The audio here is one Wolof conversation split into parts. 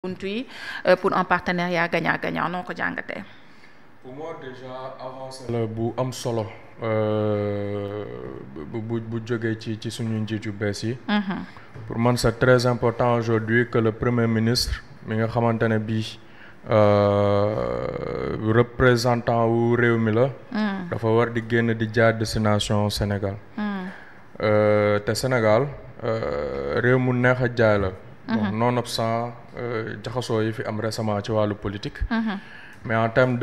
buntu yi pour un partenariat gagnant-gagnant noo ko jàngatee. pour moi déjà avancé la bu am solo bu jógee ci suñu njiit yu bees yi. pour man c'est très important aujourd'hui que le premier ministre mi nga xamante ne bii représentant wu réew mi la. dafa war di génn di jaar destination Sénégal. te Sénégal réew mu neex a jaay la. bon nonobstant jaxasoo yi fi am récemment ci wàllu politique. mais en termes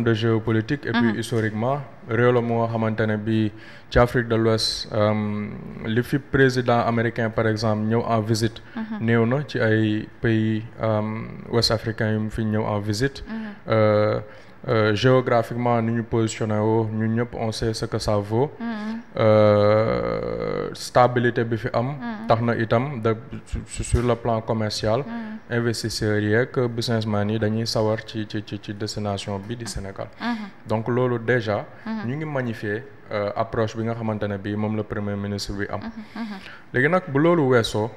de géopolitique. et puis historiquement réew la moo xamante ne bii ci Afrique de l'Ouest li fi président américain par exemple ñëw en visite. néew na ci ay pays ouest africains yu mu fi ñëw en visite. Géographiquement ni ñu positionné woo ñun ñëpp on sait ce que ça vaut. Stabilité bi fi am. tax na itam sur le plan commercial. investisseurs yeeg businessman yi dañuy sawar ci destination bi di Sénégal. donc loolu déjà. ñu ngi magnifier approche bi nga xamante ne bii moom la premier ministre bi am. léegi nag bu loolu weesoo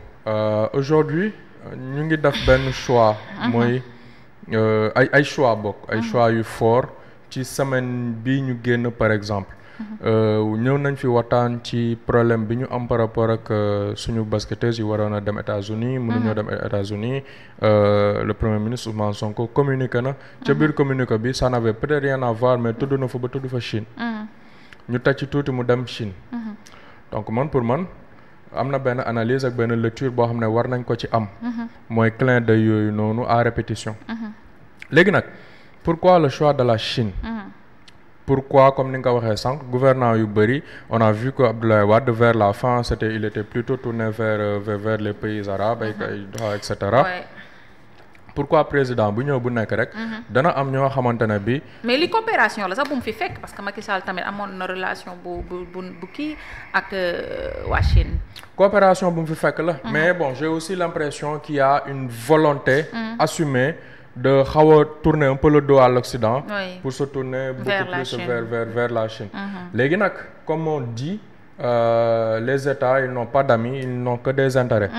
aujourd'hui ñu ngi def benn choix. mooy ay choix bokk. ay choix yu fort ci semaine bii ñu génn par exemple. ñëw nañ fi waxtaan ci problème bi ñu am par rapport ak suñu basketteuses yi waroon a dem États-Unis mënuñoo dem États-Unis le premier ministre Ousmane Sonko communiqué na ca biir communiqué bi ça n'avait peut-être rien à voir mais tudd na fa ba tudd fa Chine ñu teg ci tuuti mu dem Chine donc pour man am na benn analyse ak benn lecture boo xam ne war nañ ko ci am mooy clin d'œil yooyu noonu à répétition léegi nag pourquoi le choix de la Chine pourquoi comme ni nga ko waxee sànq gouvernants yu bëri on a vu que Abdoulaye Wade vers la fin il était plutôt tourné vers les pays arabes et cetera. pourquoi président bu ñëw bu nekk rek. dana am ñoo xamante ne bi mais li coopération la sax bu mu fi fekk parce que Macky Sall tamit amoon na relation bu kii ak waa Chine. coopération bu mu fi fekk la. mais bon j'ai aussi l'impression qu'il y a une volonté assumée. de xaw a tourner un peu le dos à l'Occident pour se tourner beaucoup plus vers la Chine. léegi nag comme on dit les États ils n'ont pas d'amis ils n'ont que des intérêts.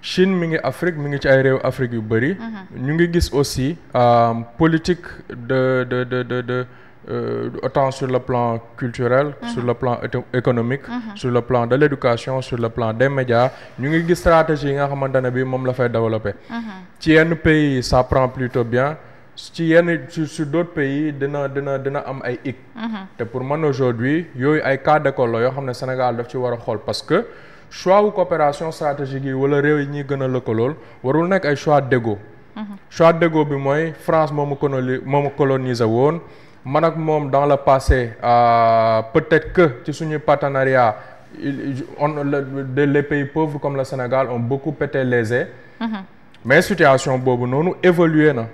Chine mi ngi Afrique mi ngi ci ay réew Afrique yu bëri. ñu ngi gis aussi politique de autant sur le plan culturel. sur le plan économique. sur le plan de l'éducation sur le plan des médias ñu ngi gis stratégie yi nga xamante ne bi moom la fay développer. ci yenn pays ça prend plutôt bien ci yenn sur d'autres pays dina am ay hic. te pour man aujourd'hui yooyu ay cas d'école la yoo xam ne Sénégal daf ci war a xool parce que choix wu coopération stratégique yi wala réew yi ñuy gën a lëkkalool warul nekk ay choix d'ego. choix d'ego bi mooy France moomu colonisé woon. man ak moom dans le passé peut-être que ci suñu partenariat les pays pauvres comme le Sénégal ont beaucoup été lésés. mais situation boobu noonu évolué na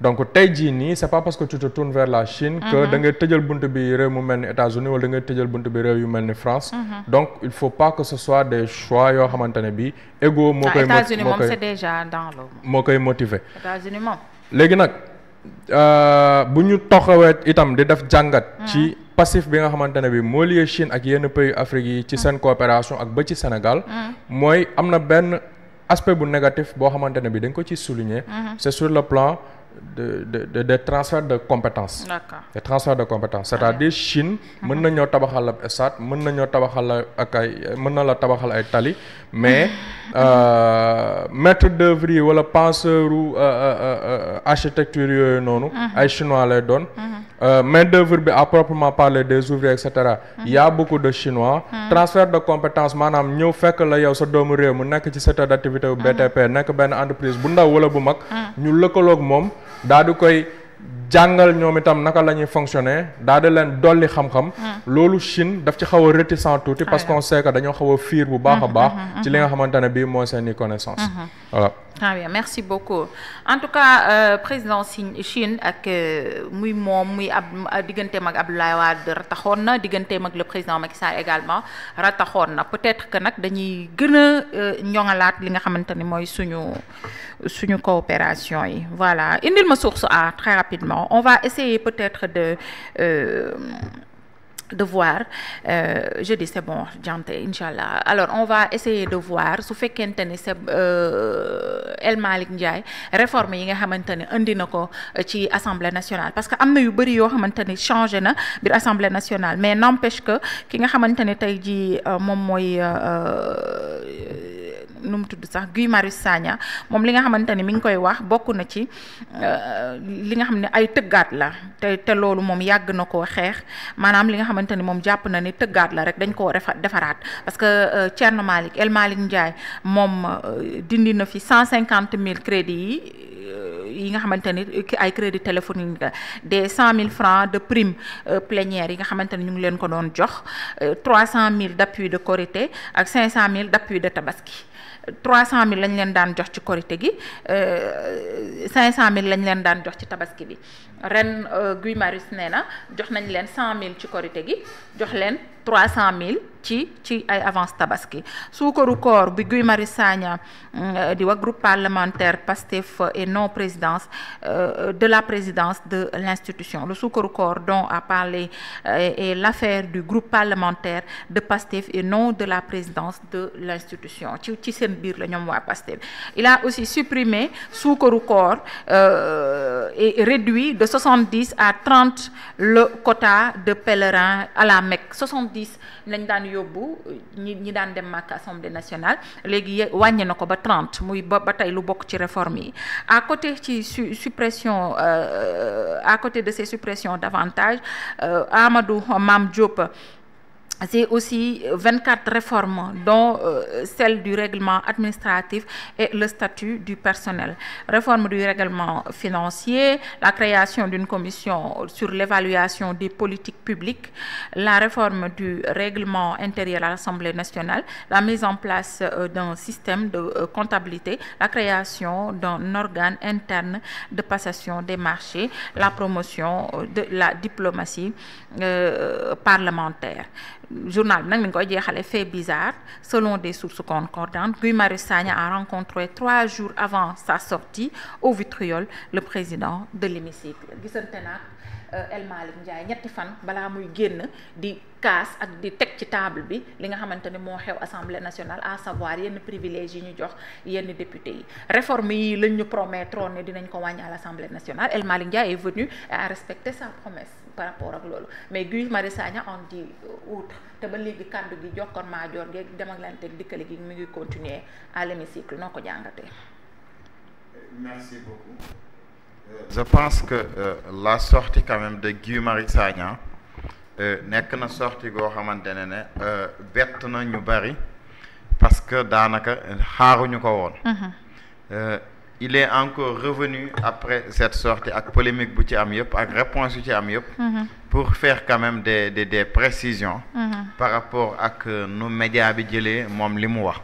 donc tey jii nii c'est pas parce que tu te tournes vers la Chine que da ngay tëjal bunt bi réew mu mel ni États-Unis wala da ngay tëjal bunt bi réew yu mel ni France. donc il faut pas que ce soit des choix yoo xamante ne bii ego moo koy États-Unis moom c'est déjà dans l'eau moo koy motiver. États-Unis moom. léegi nag bu ñu toxawee itam di def jàngat. ci passif bi nga xamante ne bi moo lié Chine ak yenn pays Afrique yi ci seen coopération ak ba ci Sénégal. mooy am na benn aspect bu négatif boo xamante ne bi dañ ko ci souligner. c'est sur le plan des transferts de compétences. D'accord. des transferts de compétences c'est-à-dire Chine mën na ñoo tabaxal ab stade mën na ñoo tabaxal mën na la tabaxal ay tali mais maître d'œuvre yi wala penseur u architecture yooyu noonu ay chinois lay doon main d'œuvre bi à proprement parler des ouvriers et cetera il y a beaucoup de chinois transfert de compétences maanaam ñëw fekk la yow sa doomu réew mu nekk ci secteur d'activité bu BTP nekk benn entreprise bu ndaw wala bu mag ñu lëkkaloog moom daal di koy jàngal ñoom itam naka la ñuy fonctionner daal di leen dolli xam-xam loolu Chine daf ci xaw a réticent tuuti parce qu'on sait que dañoo xaw a fiir bu baax a baax ci li nga xamante ne bii mooy seeni connaissance voilà. Très bien merci beaucoup en tout cas président Chine ak muy moom muy digganteem ak Abdoulaye Wade rataxoon na digganteem ak le président Macky Sall également rataxoon na peut-être que nag dañuy gën a ñoŋalaat li nga xamante ni mooy suñu coopération yi voilà indil ma source A très rapidement on va essayer peut-être de voir jeudi c'est bon jante inchallah. Alors on va essayer de voir su fekkente ni c'est El Malick Ndiaye réforme yi nga xamante ne indi na ko ci assemblée nationale parce que am na yu bëri yoo xamante ni changé na biir assemblée nationale mais n'empêche que ki nga xamante ne tey jii moom mooy nu mu tudd sax Guy Marius Sagna moom li nga xamante ni mi ngi koy wax bokk na ci li nga xam ne ay tëggaat la te loolu moom yàgg na koo xeex maanaam li nga xamante ni moom jàpp na ni tëggaat la rek dañ koo defaraat parce que Thierno Malick El Malick Ndiaye moom dindi na fi 150 000 crédits yi nga xamante ni ay crédit téléphonique des 100 000 francs de prime plénière yi nga xamante ni ñu ngi leen ko doon jox 300 000 d'appui de Korité ak 500 000 d'appui de Tabaski 300 000 lañ leen daan jox ci Korité gi 500 000 lañ leen daan jox ci Tabaski bi ren Guy Marius nee na jox nañ leen 100 000 ci Korité gi jox leen 300 000 ci ay avance Tabaski suukaru koor bi Guy Marius Sagna di wax groupe parlementaire Pastef et non présidence de la présidence de l'institution le suukaru koor dont a parlé est l'affaire du groupe parlementaire de Pastef et non de la présidence de l'institution ci seen biir la ñoom waa Pastef il a aussi supprimé suukaru koor et réduit de 70 à 30 le quota de pèlerins à la Mecque 70 lañ daan yóbbu ñi daan dem Makka Assemblée nationale léegi wàññi na ko ba 30 muy ba tey lu bokk ci réforme yi à côté ci suppression à côté de ces suppressions d'avantages Amadou Mame Diop c'est aussi 24 réformes dont celle du règlement administratif et le statut du personnel. Réforme du règlement financier, la création d'une commission sur l'évaluation des politiques publiques, la réforme du règlement intérieur à l'Assemblée nationale, la mise en place d'un système de comptabilité, la création d'un organe interne de passation des marchés, la promotion de la diplomatie parlementaire. Journal bi nag mi ngi koy jeexale fait bizarre selon des sources concordantes Guy Marius Sagna a rencontré 3 jours avant sa sortie au vitriol le président de l'hémicycle gisante nag El Malick Ndiaye ñetti fan balaa muy génn di kaas ak di teg ci table bi li nga xamante ni moo xew assemblée nationale à savoir yenn privilèges yi ñu jox yenn députés yi réforme yi lañ ñu promettroon ne dinañ ko wàññi à l'assemblée nationale El Malick Ndiaye est venu et a respecté sa promesse par rapport ak loolu mais Guy Marius Sagna en dit outre te ba léegi kàddu gi jokkoon maa joor geeg dem ak lanteeg dikkale gi mi ngi continuer à l'hémicycle noo ko jàngatee. Merci beaucoup. Je pense que la sortie quand même de Guy Marius Sagna nekk na sortie goo xamante ne bett na ñu bari parce que daanaka xaaruñu ko woon. Il est encore revenu après cette sortie ak polémique bu ci am yëpp ak réponse yu ci am yëpp. Pour faire quand même des précisions. Par rapport ak nu média bi jëlee moom li mu wax.